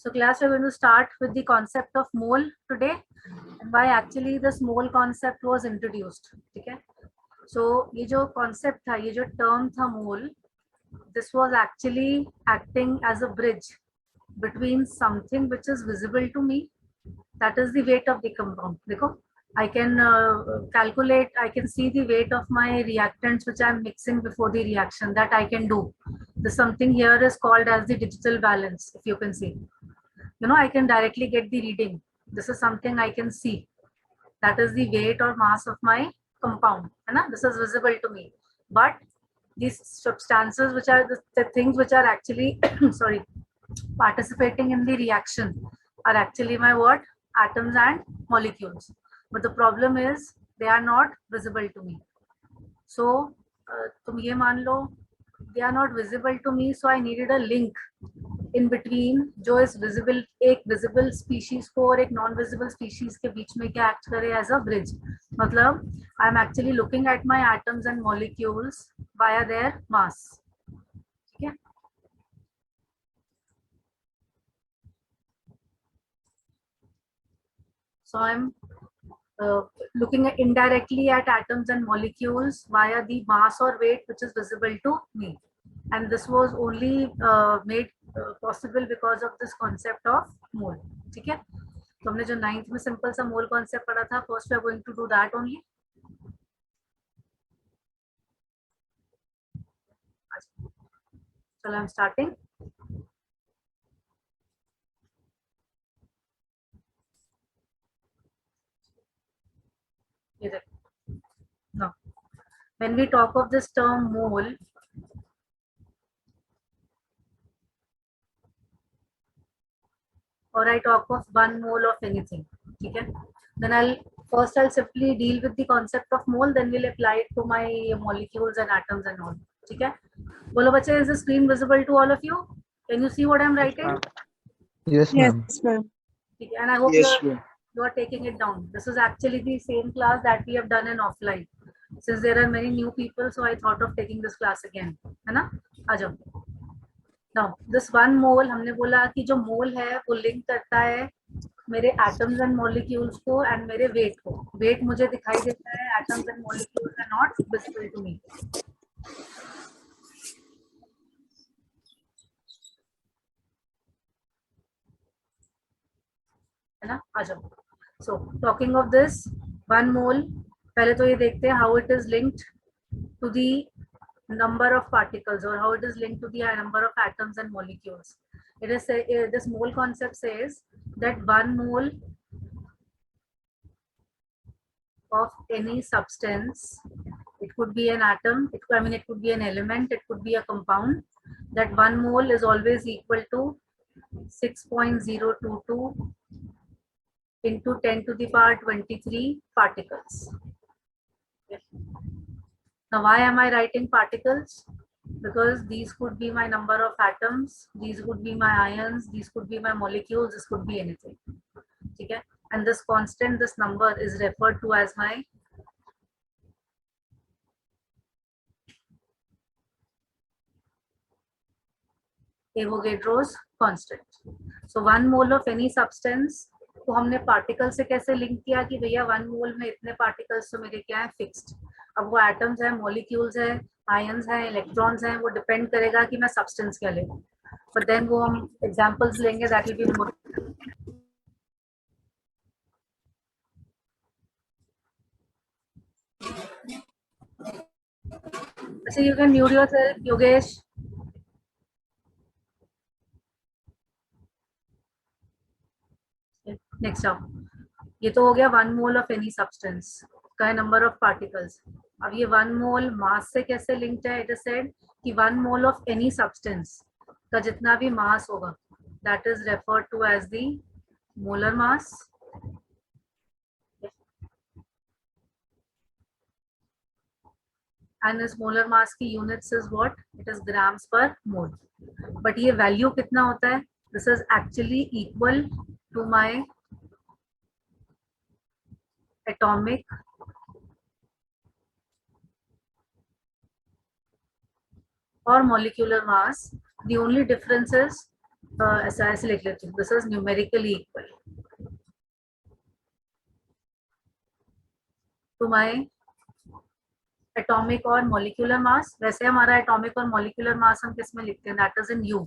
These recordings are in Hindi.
So class, we're going to start with the concept of mole today and why actually this mole concept was introduced. Okay. So ये जो concept था, ये जो term था mole, this was actually acting as a bridge between something which is visible to me, that is the weight of the compound. देखो, I can calculate, I can see the weight of my reactants which I am mixing before the reaction. That I can do. This something here is called as the digital balance, if you can see. You know, I can directly get the reading. This is something I can see. That is the weight or mass of my compound. This is visible to me. But these substances, which are the things which are actually sorry, participating in the reaction, are actually my what? Atoms and molecules. But the problem is they are not visible to me. So तुम ये मान लो, they are not visible to me, so I needed a link in between जो इस visible, एक visible species को और एक non-visible species के बीच में क्या act करे as a bridge. मतलब I am actually looking at my atoms and molecules via their mass. ठीक है? So I'm looking at indirectly at atoms and molecules via the mass or weight which is visible to me, and this was only made possible because of this concept of mole. ठीक है, तो हमने जो 9th में सिंपल सा मोल कॉन्सेप्ट पढ़ा था, first we are going to do that only. चलो I am starting. Now, when we talk of this term mole, or I talk of 1 mole of anything, okay, then I'll simply deal with the concept of mole, then we'll apply it to my molecules and atoms and all. Okay, bolo bache, is the screen visible to all of you? Can you see what I'm writing? Yes, ma'am. Yes, ma'am. Okay, and I hope Yes, you are taking it down. This is actually the same class that we have done in offline. Since there are many new people, so I thought of taking this class again. है ना? आ जाओ. Now, this 1 mole, हमने बोला कि जो mole है वो लिंक करता है मेरे atoms and molecules को and मेरे weight को. Weight मुझे दिखाई देता है, atoms and molecules are not visible to me. है ना? आ जाओ. So, talking of this 1 mole, पहले तो ये देखते हैं how it is linked to the number of particles, or how it is linked to the number of atoms and molecules. It is this mole concept says that 1 mole of any substance, it could be an atom, it could be an element, it could be a compound, that 1 mole is always equal to 6.022 into 10 to the power 23 particles. Okay. Now, why am I writing particles? Because these could be my number of atoms, these could be my ions, these could be my molecules, this could be anything. Okay? And this constant, this number is referred to as my Avogadro's constant. So 1 mole of any substance को हमने पार्टिकल से कैसे लिंक किया कि भैया 1 मोल में इतने पार्टिकल्स तो मेरे क्या है, फिक्स्ड. अब वो एटम्स है, मॉलिक्यूल्स है, आयंस है, इलेक्ट्रॉन्स हैं, वो डिपेंड करेगा कि मैं सब्सटेंस क्या लें. बट देन वो हम एग्जांपल्स लेंगे, दैट विल बी मोर. अच्छा, you can mute yourself, Yogesh. Next up, ये तो हो गया 1 मोल ऑफ एनी सब्सटेंस का नंबर ऑफ पार्टिकल्स. अब ये 1 मोल मास से कैसे लिंक्ड है? इट इज सेड कि 1 मोल ऑफ एनी सब्सटेंस का जितना भी मास होगा, that is referred to as the molar mass. And इस मोलर मास की units is what? It is grams per mole. But ये वैल्यू कितना होता है? This is actually equal to my atomic or molecular mass. The only difference is ऐसा ऐसे लिख लेती हूँ, this is numerically equal to my atomic और मॉलिक्यूलर मास। वैसे हमारा एटॉमिक और मॉलिक्यूलर मास हम किस में लिखते हैं, दैट इज इन यू।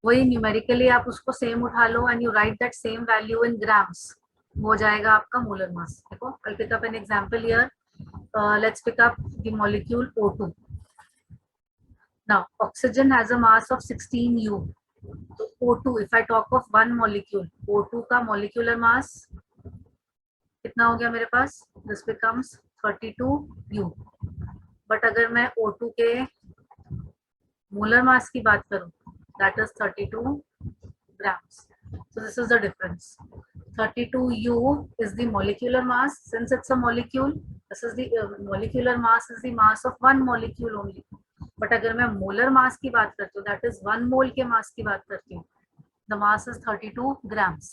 वही न्यूमेरिकली आप उसको सेम उठा लो and you write that same value in grams, हो जाएगा आपका मोलर मास। देखो, I'll pick up an example here. Let's pick up the molecule O2. Now oxygen has a mass of 16 U. So O2, if I talk of one molecule, O2 का molecular mass कितना हो गया मेरे पास, this becomes 32 U. बट अगर मैं O2 के मोलर मास की बात करूं, that is 32 grams. So this is the difference. 32 U is the molecular mass. Since it's a molecule, this is the molecular mass is the mass of one molecule only. But अगर मैं मोलर मास की बात करती हूँ, that is 1 मोल के मास की बात करती हूँ, the mass is 32 grams.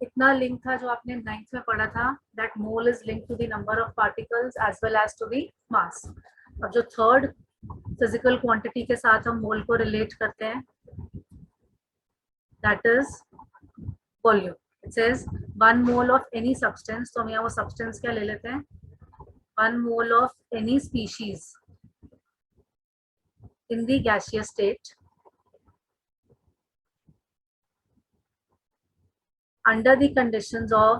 इतना लिंक था जो आपने 9th में पढ़ा था, that mole is linked to the number of particles as well as to the mass. अब जो थर्ड फिजिकल क्वांटिटी के साथ हम मोल को रिलेट करते हैं, that is volume. It says 1 mole of any substance. तो हम यहाँ वो substance क्या ले लेते हैं, 1 mole of any species in the gaseous state under the conditions of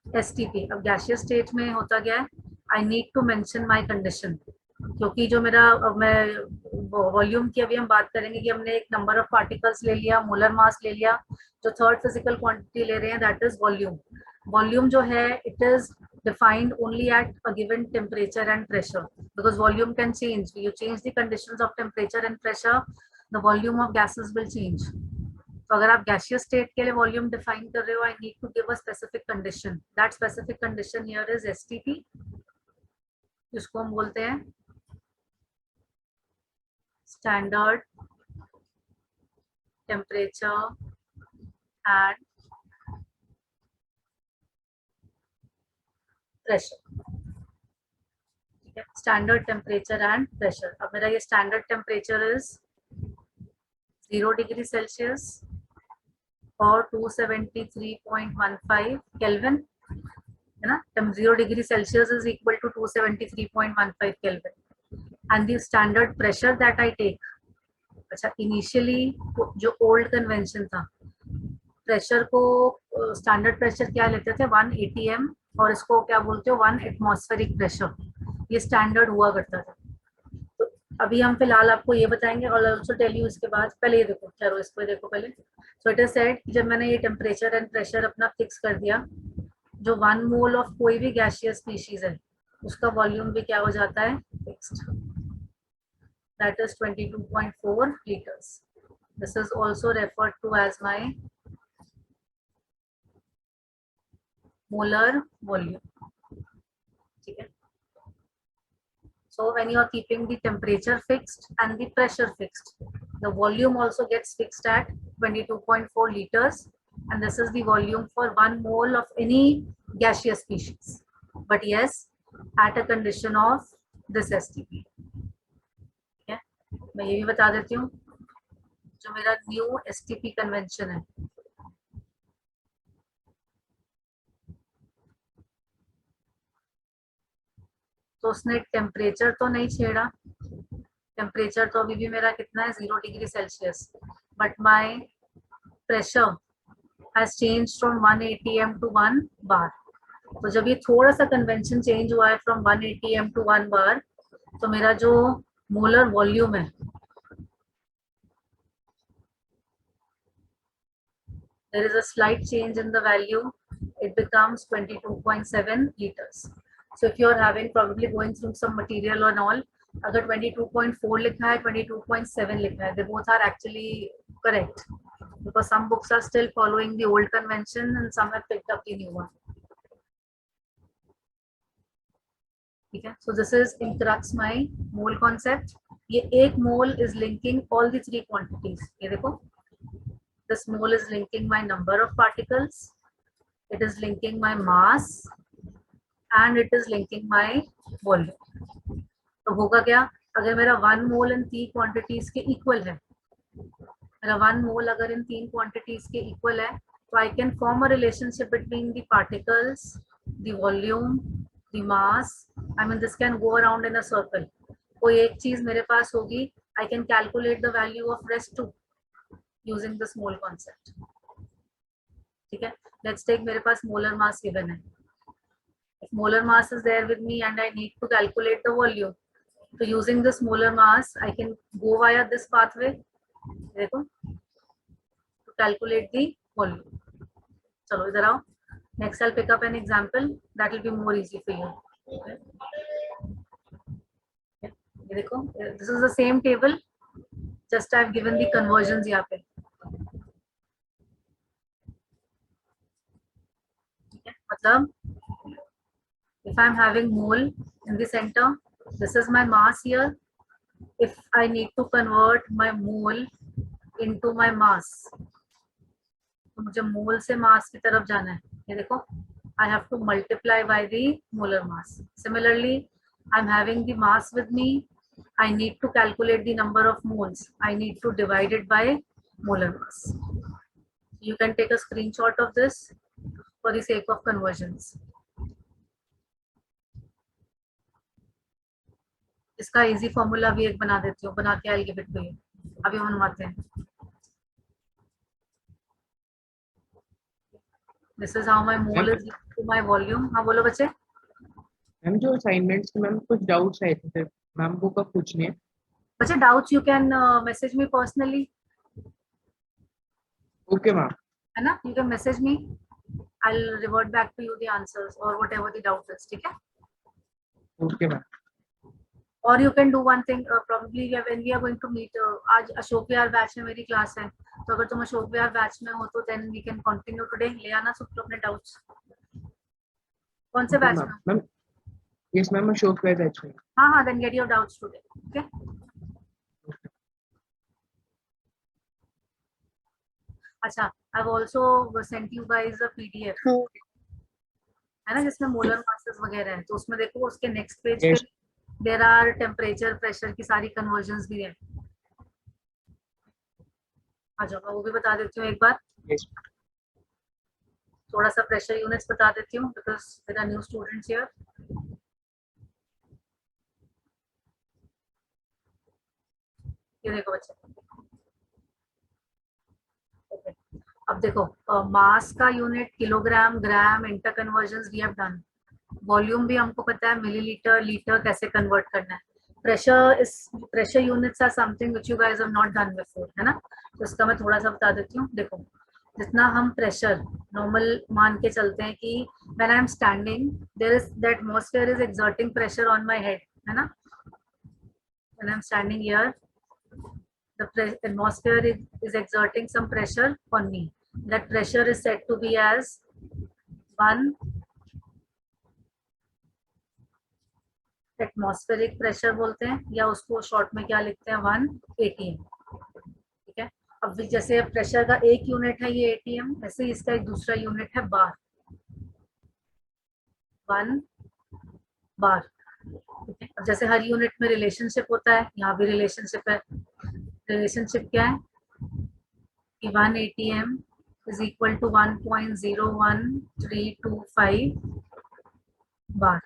STP. अब gaseous state में होता क्या है, I need to mention my condition, क्योंकि जो मेरा मैं वॉल्यूम की अभी हम बात करेंगे कि हमने एक नंबर ऑफ पार्टिकल्स ले लिया, मोलर मास ले लिया, जो थर्ड फिजिकल क्वांटिटी ले रहे हैं दैट इज वॉल्यूम. वॉल्यूम जो है it is defined only at a given temperature and pressure, because volume can change. You change the conditions of temperature and pressure, the volume of gases will change. तो अगर आप गैसियस स्टेट के लिए वॉल्यूम डिफाइन कर रहे हो, I need to give a specific condition. That specific condition here is STP, जिसको हम बोलते हैं स्टैंडर्ड टेम्परेचर एंड प्रेशर. ठीक है, स्टैंडर्ड टेम्परेचर एंड प्रेशर. अब मेरा ये standard temperature is 0 degree Celsius और 273.15 केल्विन, है ना. 0 degree Celsius is equal to 273.15 kelvin. And the standard pressure that I take. अच्छा, इनिशियली जो ओल्ड कन्वेंशन था, प्रेशर को स्टैंडर्ड प्रेशर क्या लेते थे, 1 ATM, और इसको क्या बोलते हो, 1 एटमॉस्फेरिक प्रेशर. ये स्टैंडर्ड हुआ करता था. तो अभी हम फिलहाल आपको ये बताएंगे और ऑल्सो टेल यू इसके बाद. पहले ये देखो, चलो इसको देखो पहले. सो इट इज सेड, जब मैंने ये टेम्परेचर एंड प्रेशर अपना फिक्स कर दिया, जो 1 मोल ऑफ कोई भी गैसियस स्पीशीज है उसका वॉल्यूम भी क्या हो जाता है, fixed. That is 22.4 liters. This is also referred to as my molar volume. ठीक है. So when you are keeping the temperature fixed and the pressure fixed, the volume also gets fixed at 22.4 liters, and this is the volume for 1 mole of any gaseous species. But yes, at a condition of this STP. ठीक है, मैं ये भी बता देती हूँ, जो मेरा न्यू STP कन्वेंशन है, तो उसने टेम्परेचर तो नहीं छेड़ा. टेम्परेचर तो अभी भी मेरा कितना है, 0 degree Celsius, but my pressure has change from 1 ATM to 1 bar. तो जब ये थोड़ा सा कन्वेंशन चेंज हुआ है फ्रॉम 1 ATM टू 1 बार, तो मेरा जो मोलर वॉल्यूम है, there is a slight change in the value, it becomes 22.7 liters. So if you are having probably going through some material and all, अगर 22.4 लिखा है, 22.7 लिखा है, they both are actually correct, because some books are still following the old convention and some have picked up the new one. ठीक है. So this is in crux my mole concept. ये एक mole is linking all the 3 quantities. ये देखो, this mole is linking my number of particles, it is linking my mass, and it is linking my volume. तो होगा क्या, अगर मेरा 1 मोल इन 3 क्वांटिटीज के इक्वल है, मेरा 1 मोल अगर इन 3 क्वांटिटीज के इक्वल है तो I can form a relationship between the particles, the volume, the mass. I mean this can go around in a circle. कोई एक चीज मेरे पास होगी, I can calculate the value of rest two using the mole concept. ठीक है, लेट्स टेक मेरे पास मोलर मास गिवन है. If molar mass is there with me and I need to calculate the volume, so using this molar mass I can go via this pathway, देखो, to calculate the volume. चलो इधर आओ. Next I'll pick up an example that will be more easy for you. Okay. ये देखो, this is the same table, just I've given the conversions यहाँ पे. ठीक है, मतलब if I'm having mole in the center, this is my mass here. If I need to convert my mole into my mass, तो मुझे मोल से मास की तरफ जाना है. ये देखो, I have to multiply by the molar mass. Similarly, I'm having the mass with me. I need to calculate the number of moles. I need to divide it by molar mass. You can take a screenshot of this for the sake of conversions. इसका इजी फॉर्मूला भी एक बना देती हूँ, बना के I give it to you. अभी हम बनवाते हैं. This is how my mole is to my volume. हाँ बोलो बच्चे. मैम जो असाइनमेंट्स में मैम कुछ डाउट्स आए थे, मैम वो कब पूछने हैं? बच्चे doubts you can message me personally. Okay ma'am. है ना, you can message me. I will revert back to you the answers और व्हाटएवर द डाउट इज. ठीक है. Okay ma'am. और you can do one thing, probably when we are going to meet, आज अशोक विहार बैच में मेरी क्लास है, तो अगर तुम अशोक विहार बैच में हो तो then we can continue today. ले आना सब अपने डाउट्स. कौन से बैच में? Ma'am yes ma'am, Ashok Vihar batch में. हाँ हाँ, then get your doubts today. Okay. अच्छा, I have also sent you guys a PDF, है ना, जिसमें मोलर मासेस वगैरह है. तो उसमें देखो, उसके नेक्स्ट पेज पे देयर आर टेम्परेचर, प्रेशर की सारी कन्वर्जन्स भी है. आ जाओ, मैं वो भी बता देती हूँ एक बार. थोड़ा सा प्रेशर यूनिट्स बता देती हूँ because there are new students here. ये देखो बच्चे. ओके, अब देखो, मास का unit kilogram, gram, interconversions we have done. Volume भी हमको पता है, मिलीलीटर, लीटर कैसे कन्वर्ट करना है. Pressure units are something which you guys have not done before, है ना. तो इसका मैं थोड़ा सा बता देती हूँ. देखो, जितना हम प्रेशर नॉर्मल मान के चलते हैं कि when I am standing there is the atmosphere is exerting pressure on my head, है ना. When I am standing here, the atmosphere is exerting some pressure on me. That pressure is said to be as 1 atmospheric pressure बोलते हैं, या उसको शॉर्ट में क्या लिखते हैं, 1 ATM. ठीक है. अब जैसे प्रेशर का एक यूनिट है ये ATM, वैसे इसका एक दूसरा यूनिट है बार, 1 बार. ठीक है. अब जैसे हर यूनिट में रिलेशनशिप होता है, यहाँ भी रिलेशनशिप है. रिलेशनशिप क्या है कि 1 ATM is equal to 1.01325 bar.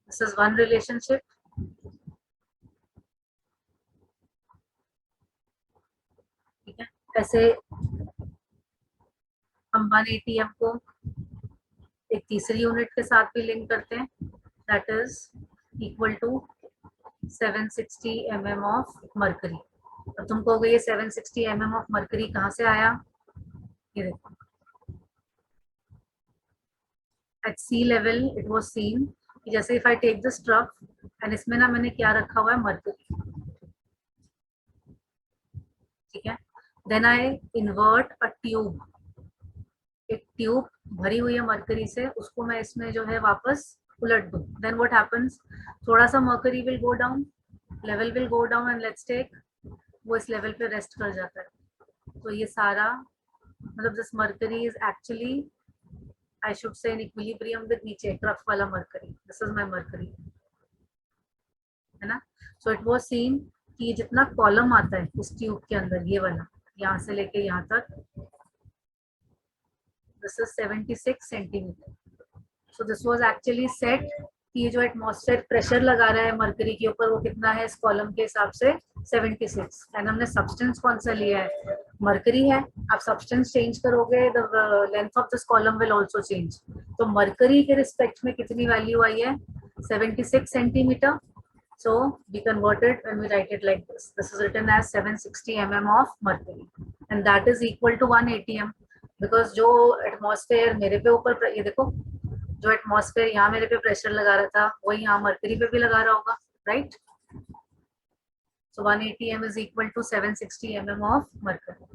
This is one relationship. ठीक है. ऐसे हम 1 ATM को एक तीसरी यूनिट के साथ भी लिंक करते हैं, that is equal to 760 mm of mercury. अब तुम कहोगे ये 760 mm of mercury कहाँ से आया? ये देखो, at sea level it was seen कि जैसे if I take this trough and इसमें ना मैंने क्या रखा हुआ है, mercury. ठीक है. Then I invert a tube. एक ट्यूब भरी हुई है मरकरी से, उसको मैं इसमें जो है वापस उलट दूं. Then what happens? थोड़ा सा mercury will go down, level will go down and let's take, वो इस लेवल पे रेस्ट कर जाता है. तो ये सारा मतलब this mercury is actually, I should say in equilibrium with नीचे ट्रफ वाला mercury. This is my mercury, है ना. सो इट वाज सीन कि ये जितना कॉलम आता है इस ट्यूब के अंदर, ये वाला यहाँ से लेके यहाँ तक, this is 76 centimetre. So this was actually set कि ये जो एटमॉस्फेयर प्रेशर लगा रहा है मरकरी के ऊपर वो कितना है इस कॉलम के हिसाब से 76. एंड हमने सब्सटेंस कौन सा लिया है, मरकरी है. आप सब्सटेंस चेंज करोगे the length of this column will also change. तो मरकरी के रिस्पेक्ट में कितनी वैल्यू आई है, 76 centimetre. So we convert it when we write it like this. This is written as 760 mm of mercury, and that is equal to 1 atm. Because जो एटमॉस्फेयर मेरे पे ऊपर, ये देखो, जो एटमॉस्फेयर यहाँ मेरे पे प्रेशर लगा रहा था वही यहाँ मरकरी पे भी लगा रहा होगा, right? So 1 atm is equal to 760 mm of mercury.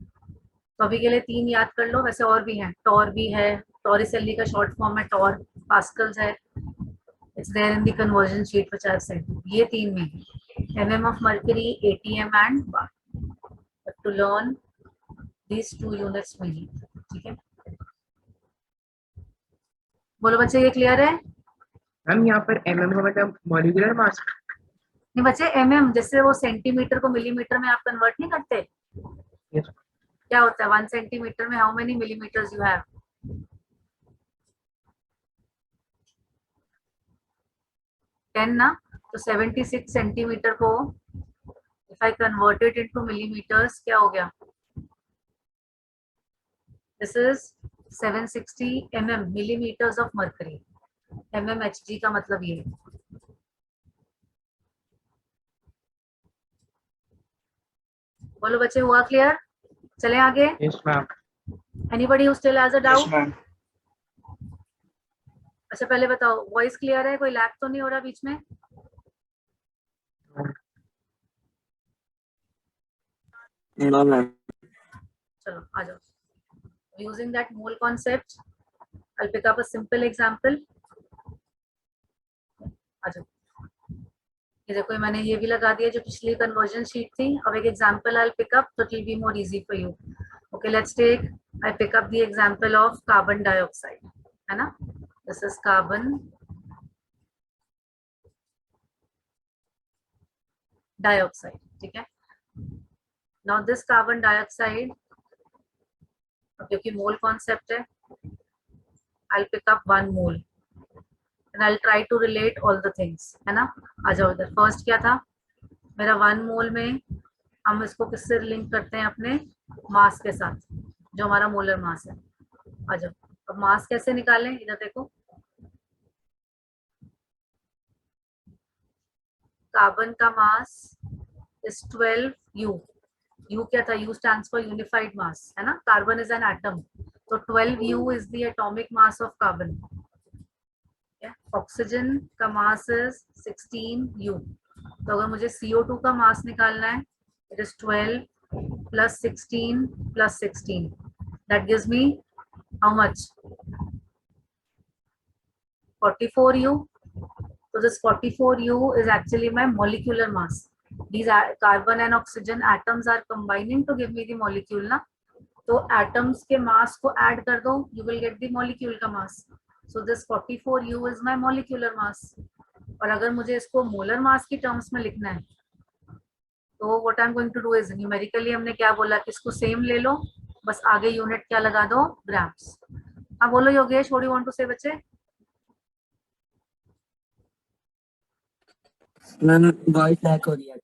तो अभी के लिए 3 याद कर लो. वैसे और भी हैं, टॉर भी है, टॉरिसेली का शॉर्ट फॉर्म है टॉर, पास्कल्स है. It's there in the conversion sheet which I've sent. ये 3 में mm of mercury, atm and bar. But to learn these 2 units we need. ठीक है, बोलो बच्चे, ये क्लियर है? मैम यहाँ पर mm का मतलब मॉलिक्यूलर मास. नहीं बच्चे, mm जैसे वो सेंटीमीटर को मिलीमीटर में आप कन्वर्ट नहीं करते. Yes. क्या होता है 1 सेंटीमीटर में how many millimetres you have? 10 ना. तो 76 सेंटीमीटर को if I convert it into millimetres क्या हो गया, this is 760 mm millimetres of mercury. mmHg का मतलब ये. बोलो बच्चे, हुआ क्लियर? चलें आगे. Yes, ma'am. Anybody who still has a doubt? Yes, ma'am. अच्छा पहले बताओ, वॉइस क्लियर है? कोई लैग तो नहीं हो रहा बीच में? No, ma'am. चलो आ जाओ. Using that mole concept, I'll pick up a simple example. आ जाओ. ये देखो, मैंने ये भी लगा दिया जो पिछली कन्वर्जन शीट थी. अब एक example I'll pick up, so it will be more easy for you. Okay, let's take, I pick up the example of carbon dioxide, है ना? This is carbon dioxide. ठीक है. Now this carbon dioxide, क्योंकि मोल कॉन्सेप्ट है, I'll pick up 1 mole and I'll try to relate all the things, है ना? आ जाओ इधर. फर्स्ट क्या था मेरा, 1 मोल में हम इसको किससे लिंक करते हैं, अपने मास के साथ, जो हमारा मोलर मास है. आ जाओ. अब मास कैसे निकालें, इधर देखो. कार्बन का मास इज 12U. U क्या था, U stands for unified mass, है ना? कार्बन इज एन एटम, तो 12U is the atomic mass of carbon. Oxygen का मास इज 16U. तो अगर मुझे CO2 का मास निकालना है, it is 12 plus 16 plus 16. That gives me how much? 44U. So this 44U is actually my molecular mass. These carbon and oxygen atoms are combining to give me the molecule ना. तो atoms के mass को add कर दो, you will get the molecule का mass. So this 44U is my molecular mass. और अगर मुझे इसको molar mass की terms में लिखना है, तो what I'm going to do is numerically हमने क्या बोला कि इसको सेम ले लो, बस आगे यूनिट क्या लगा दो, ग्राम्स. हाँ बोलो Yogesh, what do you want to say बच्चे? मैम वॉइस लैग हो रही है.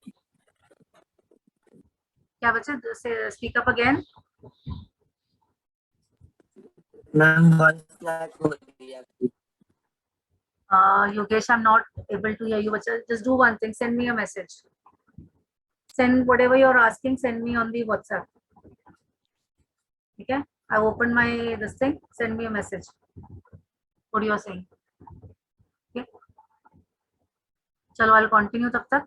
क्या बच्चे, speak up again. Ma'am voice lag हो रही है. Yogesh, I'm not able to hear you. Bacha, just do one thing. Send me a message. Send whatever you're asking. Send me on the WhatsApp. Okay? I opened my this thing. Send me a message. What you are saying? Okay? चलो I'll continue तब तक.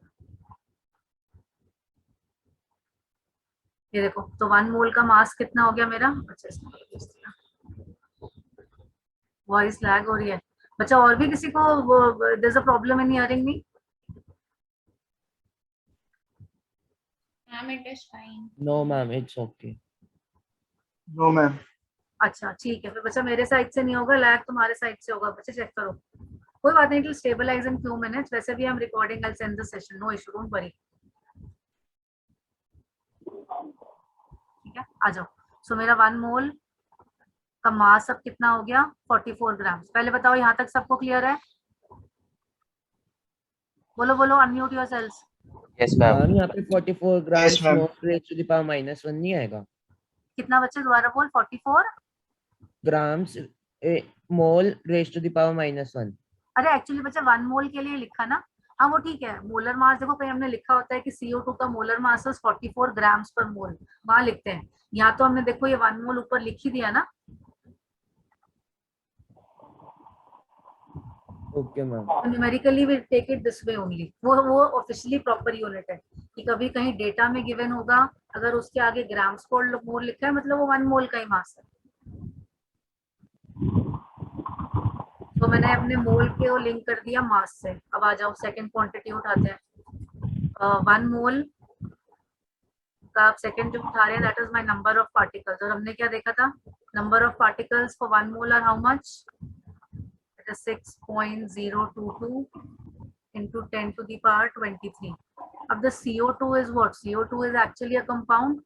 ये देखो, तो 1 मोल का मास कितना हो गया मेरा. अच्छा, वॉइस लैग हो रही है बच्चा. और भी किसी को there is a problem in hearing me? Ma'am, it is fine. No, ma'am, it's okay. No, ma'am. अच्छा ठीक है, फिर बच्चा मेरे साइड से नहीं होगा, लैग तुम्हारे साइड से होगा. बच्चे चेक करो, कोई बात नहीं. It will stabilise in few minutes. वैसे भी हम recording, I send the session, no issue, don't worry. ठीक है, आ जाओ। सो मेरा 1 मोल का मास अब कितना हो गया 44 ग्राम। पहले बताओ यहाँ तक सबको क्लियर है? बोलो बोलो, unmute yourselves. Yes ma'am. Ma'am यहाँ पे 44 gram Yes, ma'am. Small raise to the power -1 नहीं आएगा? कितना बच्चे दोबारा बोल? 44 grams mole raise to the power -1। अरे एक्चुअली बच्चा 1 मोल के लिए लिखा ना, हाँ वो ठीक है। मोलर मास देखो कहीं हमने लिखा होता है कि CO2 का मोलर मास 44 ग्राम्स पर मोल, वहां लिखते हैं। यहाँ तो हमने देखो ये 1 मोल ऊपर लिख ही दिया ना। Okay ma'am. Numerically we take it this way only. वो ऑफिशियली प्रॉपर यूनिट है कि कभी कहीं डेटा में गिवन होगा, अगर उसके आगे ग्राम्स पर मोल लिखा है मतलब वो 1 मोल का ही मास है। तो मैंने अपने मोल के वो लिंक कर दिया मास से। अब आ जाओ सेकंड क्वांटिटी उठाते हैं। 1 मोल का आप सेकंड जो उठा रहे हैं that is my number of particles. और हमने क्या देखा था? Number of particles for 1 mole are how much? It is 6.022 into 10 to the power 23. अब the CO2 is what? CO2 is actually a compound,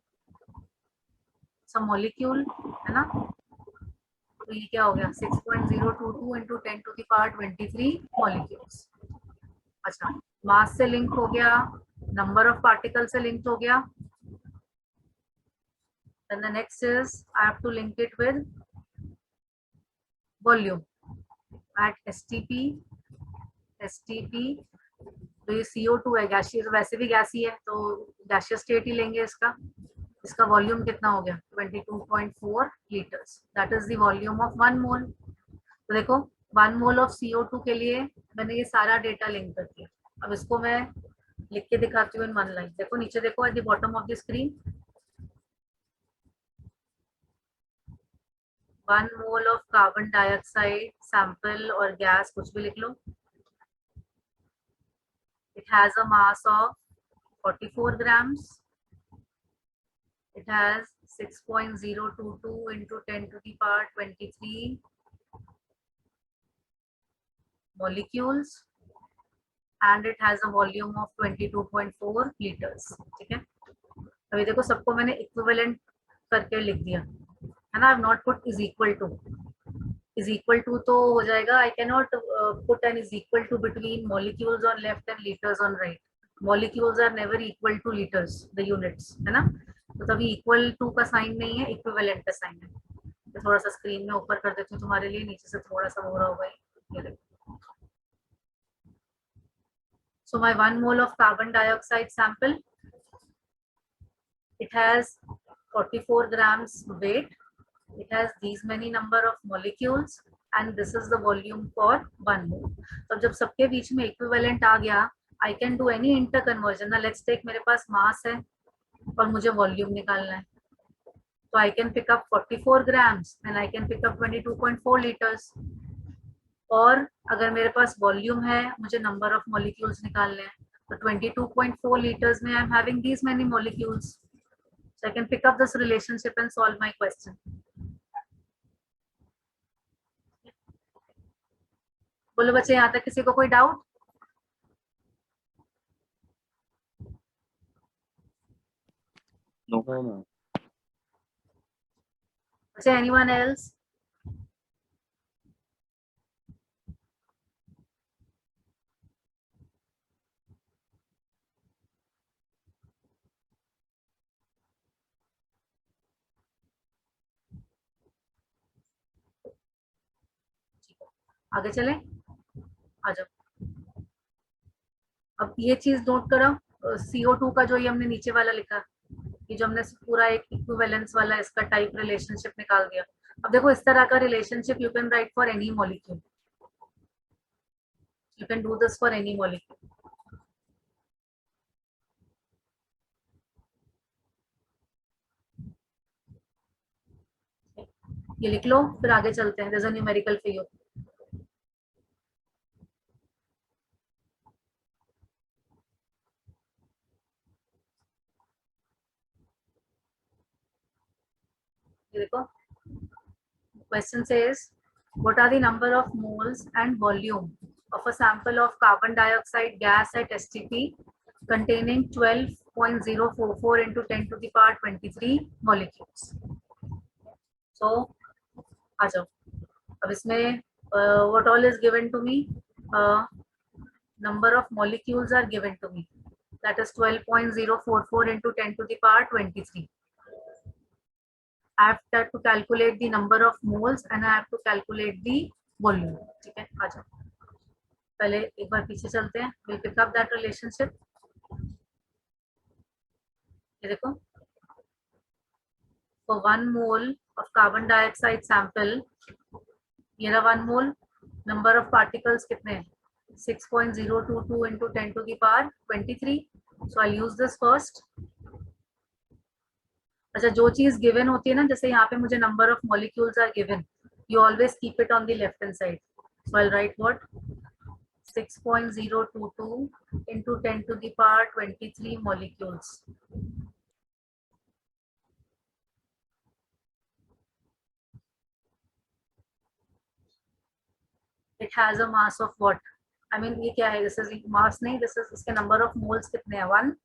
it's a molecule, है ना? तो ये क्या हो गया 6.022 into 10 to the power 23 molecules. अच्छा, मास से लिंक हो गया, नंबर ऑफ पार्टिकल से लिंक हो गया। Then the next is I have to link it with volume at STP तो ये CO2 है, गैसियस, वैसे भी गैस ही है तो गैसियस स्टेट ही लेंगे इसका। इसका वॉल्यूम कितना हो गया 22.4 litres, that is the volume of 1 मोल। तो देखो 1 मोल ऑफ CO2 के लिए मैंने ये सारा डेटा लिंक कर दिया। अब इसको मैं लिख के दिखाती हूँ इन 1 लाइन। देखो नीचे देखो at the bottom of the screen 1 mole of carbon dioxide sample और गैस कुछ भी लिख लो। It has a mass of 44 grams. It has 6.022 into 10 to the power 23 molecules and it has a volume of 22.4 liters. ठीक है, अभी देखो सबको मैंने इक्विवेलेंट करके लिख दिया है ना। I've not put is equal to. Is equal to तो हो जाएगा, I cannot put an is equal to between molecules on left and liters on right. Molecules are never equal to liters, the units, है ना। तो तभी equal to का साइन नहीं है, equivalent का साइन है। तो थोड़ा सा स्क्रीन में ऊपर कर देती हूँ तुम्हारे लिए, नीचे से थोड़ा सा हो रहा होगा ये देखो। So my 1 mole of carbon dioxide sample, it has 44 grams weight. It has these many number of molecules and this is the volume for 1 mole. तो जब सबके बीच में equivalent आ गया, I can do any interconversion. Now let's take मेरे पास mass है और मुझे volume निकालना है, तो I can pick up 44 grams and I can pick up 22.4 liters. और अगर मेरे पास volume है, मुझे number of molecules निकालने हैं, तो 22.4 liters में I am having these many molecules. So I can pick up this relationship and solve my question. बोलो बच्चे, यहाँ तक किसी को कोई डाउट? No ma'am. बच्चे एनीवन एल्स? आगे चले, आ जाओ। अब ये चीज नोट करो, CO2 का जो ये हमने नीचे वाला लिखा, ये जो हमने पूरा एक इक्विवेलेंस वाला इसका टाइप रिलेशनशिप निकाल दिया। अब देखो इस तरह का relationship you can write for any molecule, you can do this for any molecule. ये लिख लो, फिर आगे चलते हैं। There is a numerical for you. देखो question says what are the number of moles and volume of a sample of carbon dioxide gas at STP containing 12.044 into 10 to the power 23 molecules. So आ जाओ अब इसमें what all is given to me, number of molecules are given to me, that is 12.044 into 10 to the power 23. I have to calculate the number of moles and I have to calculate the volume. ठीक है, आ जाओ पहले एक बार पीछे चलते हैं. We'll pick up that relationship. ये देखो, for 1 mole of carbon dioxide sample, ये रहा 1 mole, number of particles कितने हैं 6.022 into 10 to the power 23. So I'll use this first. अच्छा, जो चीज गिवन होती है ना, जैसे यहाँ पे मुझे number of molecules are given, you always keep it on the left hand side. So I write what 6.022 into 10 to the power 23 molecules. It has a mass of what? I mean ये क्या है, this is mass नहीं, this is इसके number of moles कितने हैं 1.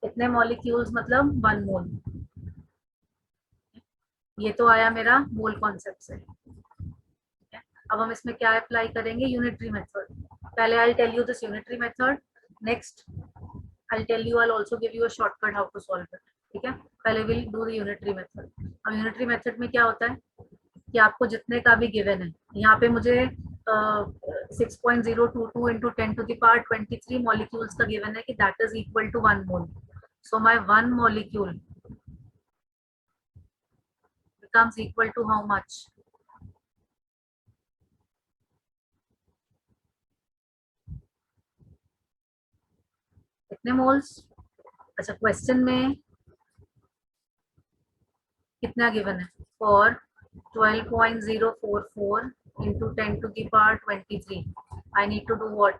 इतने molecules मतलब 1 mole. ये तो आया मेरा मोल कॉन्सेप्ट से. अब हम इसमें क्या अप्लाई करेंगे, यूनिटरी मेथड. पहले I tell you this unitary method, next I tell you, I also give you a shortcut how to solve it. ठीक है, पहले will do the unitary method. अब यूनिटरी मेथड में क्या होता है कि आपको जितने का भी गिवन है, यहाँ पे मुझे 6.022 into 10 to the power 23 molecules का गिवन है कि that is equal to 1 mole. So my 1 molecule becomes equal to how much? कितने मोल्स? अच्छा, क्वेश्चन में कितना गिवन है, for 12.044 into 10 to the power 23. I need to do what?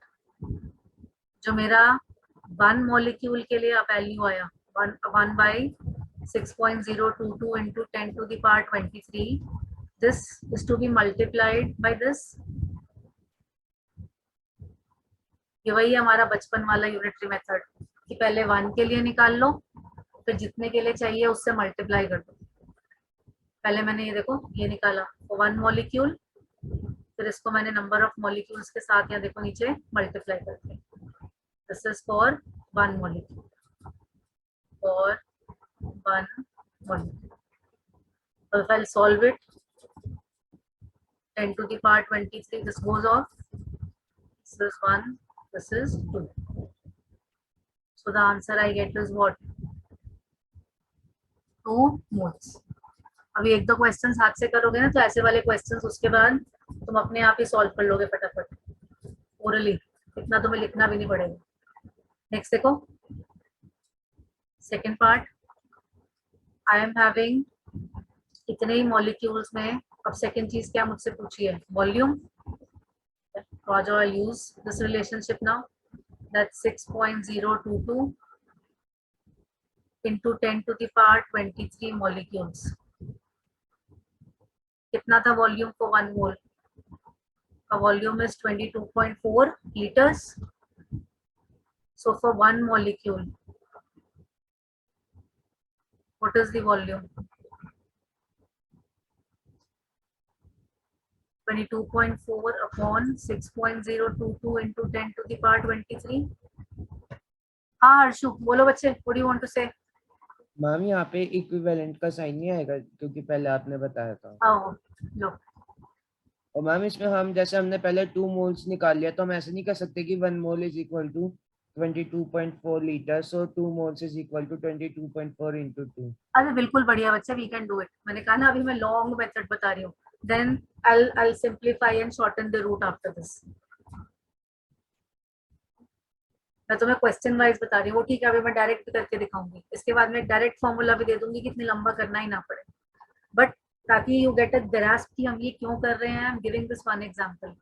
जो मेरा 1 मॉलिक्यूल के लिए वैल्यू आया 1 by 6.022 into 10 to the power 23. This is to be multiplied by this. ये वही हमारा बचपन वाला यूनिटरी मेथड कि पहले 1 के लिए निकाल लो, फिर जितने के लिए चाहिए उससे मल्टीप्लाई कर दो. पहले मैंने ये देखो ये निकाला 1 मॉलिक्यूल, फिर इसको मैंने नंबर ऑफ मॉलिक्यूल्स के साथ यहाँ देखो नीचे मल्टीप्लाई करते हैं. This is for 1 molecule, for 1 molecule. So if I'll solve it, 10 to the power 23, this goes off. This is 1, this is 2. So the answer I get is what? 2 moles. अभी एक दो क्वेश्चंस हाथ से करोगे ना, तो ऐसे वाले क्वेश्चंस उसके बाद तुम अपने आप ही सॉल्व कर लोगे फटाफट ओरली, इतना तुम्हें लिखना भी नहीं पड़ेगा. नेक्स्ट देखो, second part. I am having इतने ही मॉलिक्यूल्स में. अब सेकेंड चीज क्या मुझसे पूछी है, वॉल्यूम. तो आ जाओ, I use this relationship now, that's 6.022 into 10 to the power 23 molecules. कितना था वॉल्यूम फॉर 1 मोल? का volume is 22.4 liters. So for 1 molecule, what is the volume? 22.4 upon 6.022 into 10 to the power 23. हाँ हर्षु, बोलो बच्चे, what do you want to say? Ma'am यहाँ पे इक्विवेलेंट का साइन नहीं आएगा क्योंकि पहले आपने बताया था. आओ लो. और मैम इसमें हम जैसे हमने पहले 2 मोल्स निकाल लिया, तो हम ऐसे नहीं कर सकते कि 1 mole is equal to 22.4 litre. So 2 moles is equal to 22.4 into 2. अरे बिल्कुल बढ़िया बच्चा, वी कैन डू इट. मैंने कहा ना अभी मैं लॉन्ग मेथड बता रही हूँ. Then I'll simplify and shorten the route after this. मैं तुम्हें क्वेश्चन वाइज बता रही हूँ, वो ठीक है. अभी मैं डायरेक्ट करके दिखाऊंगी, इसके बाद मैं डायरेक्ट फॉर्मूला भी दे दूंगी कि इतनी लंबा करना ही ना पड़े, बट ताकि यू गेट अ ग्रास्प कि हम ये क्यों कर रहे हैं. I am giving this one example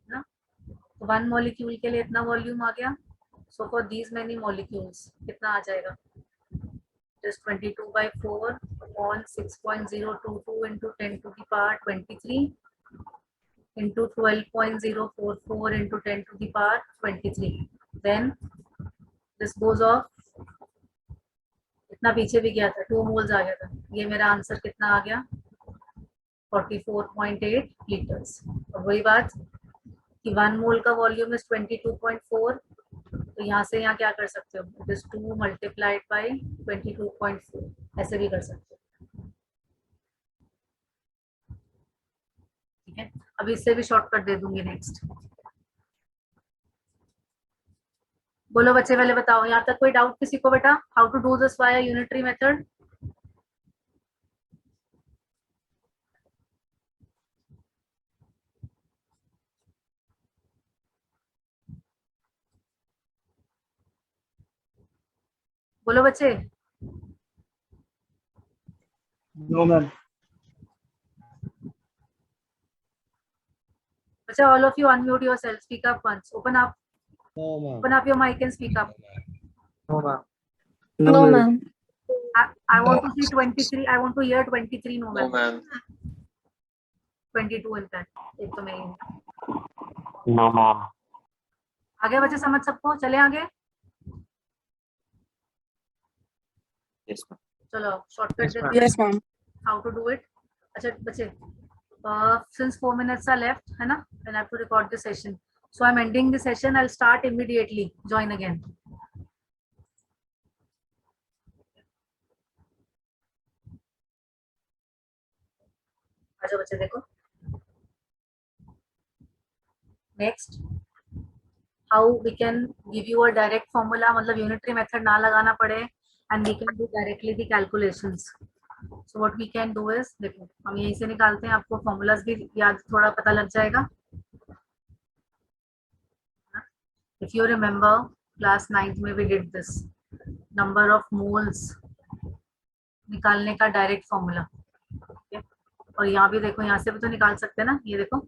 ना. तो 1 मॉलिक्यूल के लिए इतना वॉल्यूम आ गया. So for these many molecules कितना आ जाएगा, just 22/4 upon 6.022 into 10 to the power 23 into 12.044 into 10 to the power 23. Then this goes off, इतना पीछे भी गया था, 2 मोल्स आ गया था। ये मेरा आंसर कितना आ गया, 44.8 लीटर्स। और वही बात कि 1 मोल का वॉल्यूम इज 22.4, तो यहाँ से यहाँ क्या कर सकते हो, इट इज 2 मल्टीप्लाइड बाई 22.4, ऐसे भी कर सकते हो। ठीक है, अभी इससे भी शॉर्टकट दे दूंगी नेक्स्ट। बोलो बच्चे, पहले बताओ, यहाँ तक कोई डाउट किसी को बेटा, how to do this via unitary method? बोलो बच्चे। No, ma'am. बच्चा, all of you unmute yourself, speak up once, open up your mic and speak up. No, ma'am. No, ma'am. I want to see 23, I want to hear 23 no No, ma'am. ma'am. 22 in fact, एक तो मैं ही हूँ। No, ma'am. आगे बच्चे समझ सबको, चले आगे। Yes, ma'am. चलो शॉर्टकट Yes, दे ma'am. दो, Yes, ma'am. How to do it. अच्छा बच्चे, since 4 minutes are left है ना, and I have to record the session, so I'm ending the session, I'll start immediately, join again. अच्छा बच्चे देखो, next how we can give you a direct formula, मतलब unitary method ना लगाना पड़े, and we can do directly the calculations. So what we can do is, देखो हम यहीं से निकालते हैं, आपको formulas भी याद थोड़ा पता लग जाएगा। If you remember class 9th में we did this, number of moles निकालने का डायरेक्ट फॉर्मूला। और यहाँ भी देखो, यहाँ से भी तो निकाल सकते हैं ना, ये देखो,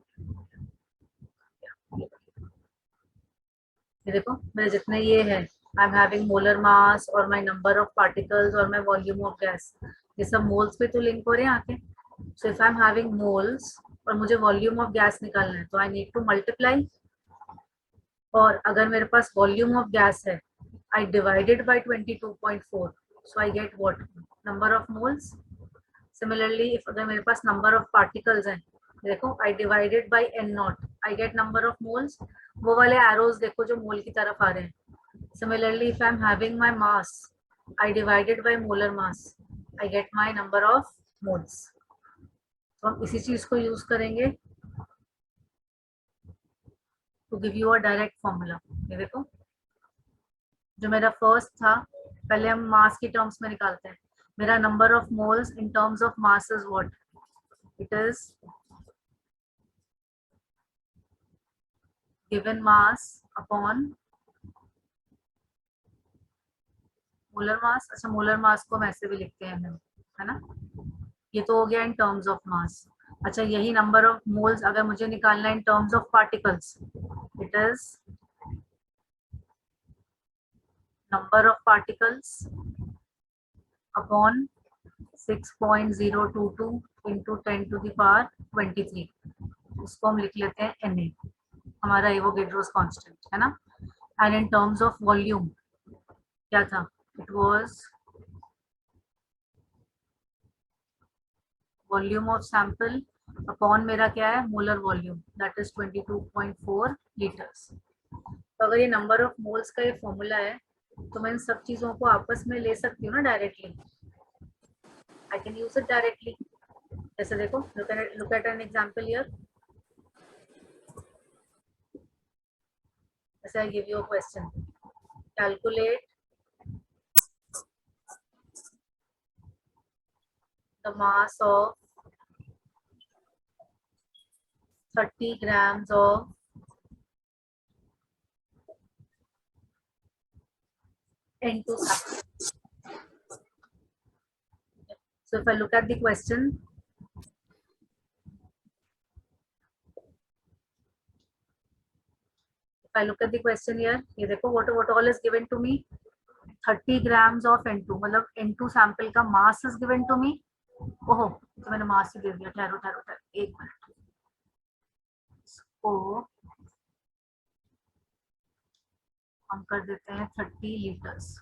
ये देखो मेरे जितने ये है, आई एम हैविंग मोलर मास और माय नंबर ऑफ पार्टिकल्स और माय वॉल्यूम ऑफ गैस, ये सब मोल्स पे तो लिंक हो रहे हैं आके। So if I am having moles और मुझे वॉल्यूम ऑफ गैस निकालना है, तो आई नीड टू मल्टीप्लाई, और अगर मेरे पास वॉल्यूम ऑफ गैस है, I divided by 22.4, so I get what, number of moles. Similarly if अगर मेरे पास नंबर ऑफ पार्टिकल्स हैं, देखो I divided by n naught, I get number of moles. वो वाले एरोज देखो जो मोल की तरफ आ रहे हैं। Similarly if I am having my mass, I divided by molar mass, I get my number of moles. तो हम इसी चीज को यूज करेंगे to give you a direct formula. ये देखो, जो मेरा फर्स्ट था, पहले हम मास की टर्म्स में निकालते हैं। मेरा number of moles in terms of mass is what, it is given mass upon molar mass. अच्छा, मोलर मास को हम ऐसे भी लिखते हैं, है ना, ये तो हो गया इन टर्म्स ऑफ मास। अच्छा, यही नंबर ऑफ मोल्स अगर मुझे निकालना है in terms of particles, it is number of particles upon 6.022 into 10 to the power 23, उसको हम लिख लेते हैं Na, हमारा एवोगेड्रोस कांस्टेंट है ना। And in terms of volume क्या था, it was volume of sample upon मेरा क्या है, molar volume, that is 22.4 litres. तो अगर ये नंबर ऑफ मोल्स का ये फॉर्मूला है, तो मैं इन सब चीजों को आपस में ले सकती हूँ ना directly, I can use it directly. जैसे देखो, look at an example here. As I give you a question, calculate the mass of 30 grams of N2 sample. So if I look at the question, here, ये देखो, what all is given to me, 30 grams of N2, मतलब N2 सैंपल का मास is given to me। ओहो, तो मैंने मास ही दे दिया, ठहरो एक मिनट, इसको हम कर देते हैं 30 लीटर्स।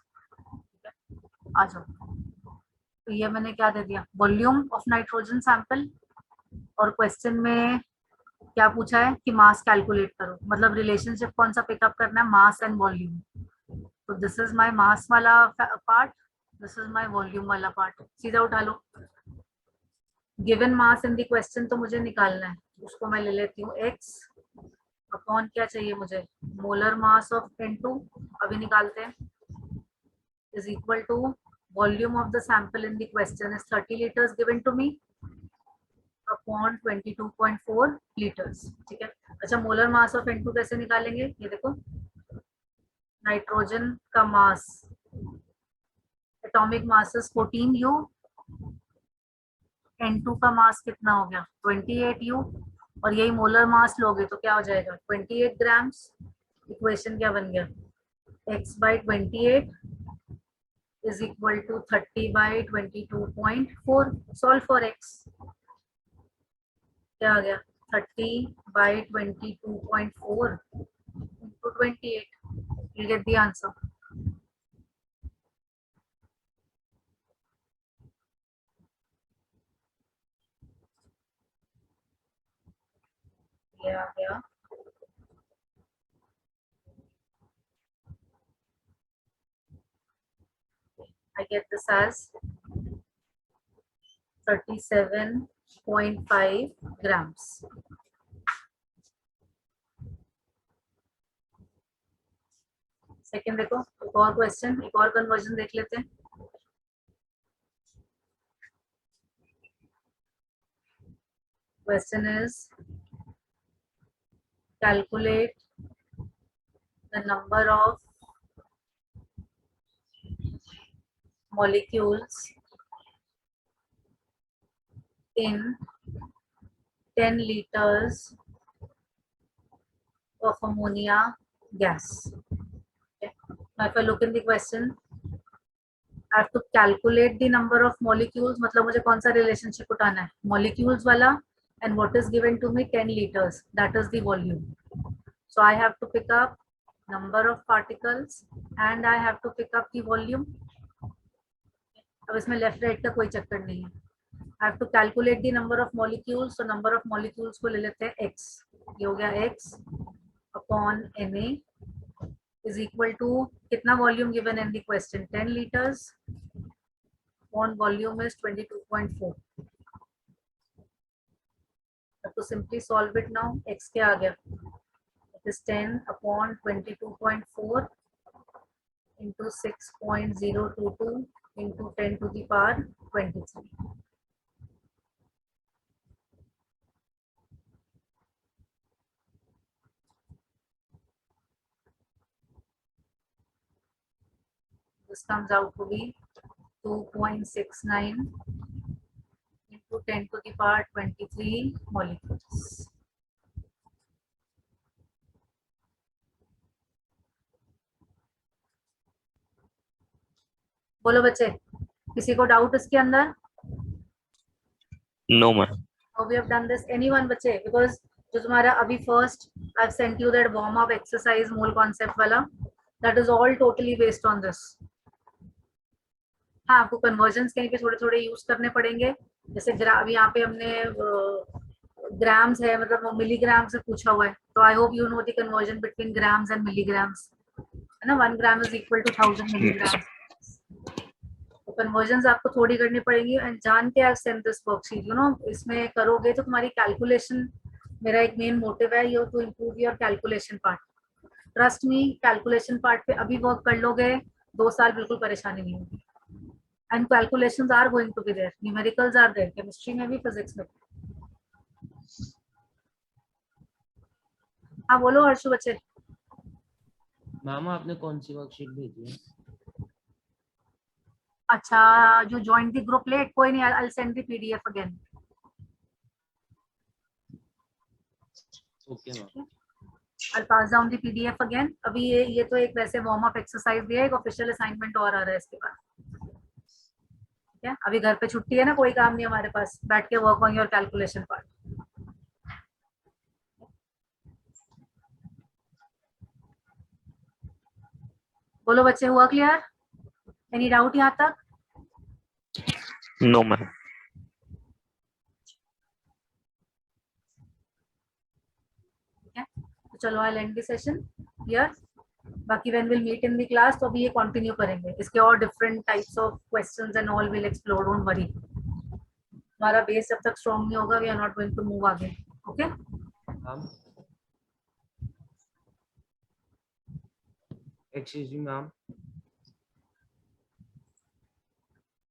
आ जाओ, तो ये मैंने क्या दे दिया, वॉल्यूम ऑफ नाइट्रोजन सैंपल, और क्वेश्चन में क्या पूछा है कि मास कैलकुलेट करो, मतलब रिलेशनशिप कौन सा पिकअप करना है, मास एंड वॉल्यूम। तो दिस इज माय मास वाला part, this is my volume वाला पार्ट, सीधा उठा लो। Given mass in the question तो मुझे निकालना है, उसको मैं ले लेती हूँ x अपॉन क्या चाहिए मुझे, मोलर मास ऑफ N2, अभी निकालते हैं, is equal to volume of the sample in the question is 30 litres given to me upon 22.4 litres. ठीक है, अच्छा मोलर मास ऑफ N2 कैसे निकालेंगे, ये देखो, नाइट्रोजन का मास, atomic mass is 14U, N2 का मास कितना हो गया 28U, और यही मोलर मास लोगे तो क्या हो जाएगा 28 ग्राम्स। इक्वेशन क्या बन गया, x by 28 is equal to 30 by 22.4, solve for x, क्या आ गया 30 by 22.4 into 28, you'll get the answer. ये आ गया I get this as 37.5 grams. Second देखो, एक और क्वेश्चन, एक और कन्वर्जन देख लेते हैं। Question is calculate the number of molecules in 10 liters of ammonia gas. Okay. Now if I look in the question, I have to calculate the number of molecules, मतलब मुझे कौन सा relationship उठाना है, molecules वाला, and what is given to me 10 liters, that is the volume. So I have to pick up number of particles and I have to pick up the volume. अब इसमें लेफ्ट राइट का कोई चक्कर नहीं है। I have to calculate the number of molecules, so number of molecules को ले लेते हैं x, ये हो गया x upon Na is equal to कितना volume given in the question 10 liters upon volume is 22.4. have to simply solve it now, x क्या आ गया, it is 10 upon 22.4 into 6.022 into 10 to the power 23. This comes out to be 2.69 into 10 to the power 23 molecules. बोलो बच्चे, किसी को डाउट इसके अंदर? No, ma'am. How we have done this? Anyone बच्चे? Because जो तुम्हारा अभी first I've sent you that warm up exercise mole concept वाला, that is all totally based on this. हाँ, आपको conversions कहीं पे थोड़े-थोड़े यूज करने पड़ेंगे, जैसे अभी यहाँ पे हमने ग्राम्स है, मतलब मिलीग्राम से पूछा हुआ है, तो I hope you know the conversion between grams and milligrams, है ना, 1 gram is equal to 1000 milligram. तो कन्वर्जन्स आपको थोड़ी करनी पड़ेगी, एंड जान के I send this worksheet, you know, इसमें करोगे तो तुम्हारी कैलकुलेशन, मेरा एक मेन मोटिव है ये to improve your calculation part. Trust me, calculation part पे अभी वर्क कर लोगे, 2 साल बिल्कुल परेशानी नहीं होगी। And calculations are going to be there, numericals are there, chemistry में भी, फिजिक्स में। हाँ बोलो हर्षु बच्चे। मामा आपने कौन सी वर्कशीट भेजी है? अच्छा, जो जॉइन द ग्रुप लेट, कोई नहीं, I will send the PDF again. Okay ma'am, I'll pass down the PDF again. अभी ये तो एक वैसे वार्म अप एक्सरसाइज दिया है, एक ऑफिशियल असाइनमेंट और आ रहा है इसके बाद। ठीक है, अभी घर पे छुट्टी है ना, कोई काम नहीं हमारे पास, बैठ के work on your calculation part. बोलो बच्चे, हुआ क्लियर? एनी डाउट यहाँ तक? No, ma'am. तो चलो I end the session here. बाकी when will meet in the class तो अभी ये कंटिन्यू करेंगे, इसके और different types of questions and all will explore, don't worry. हमारा बेस जब तक स्ट्रांग नहीं होगा we are not going to move आगे. Okay ma'am excuse me ma'am.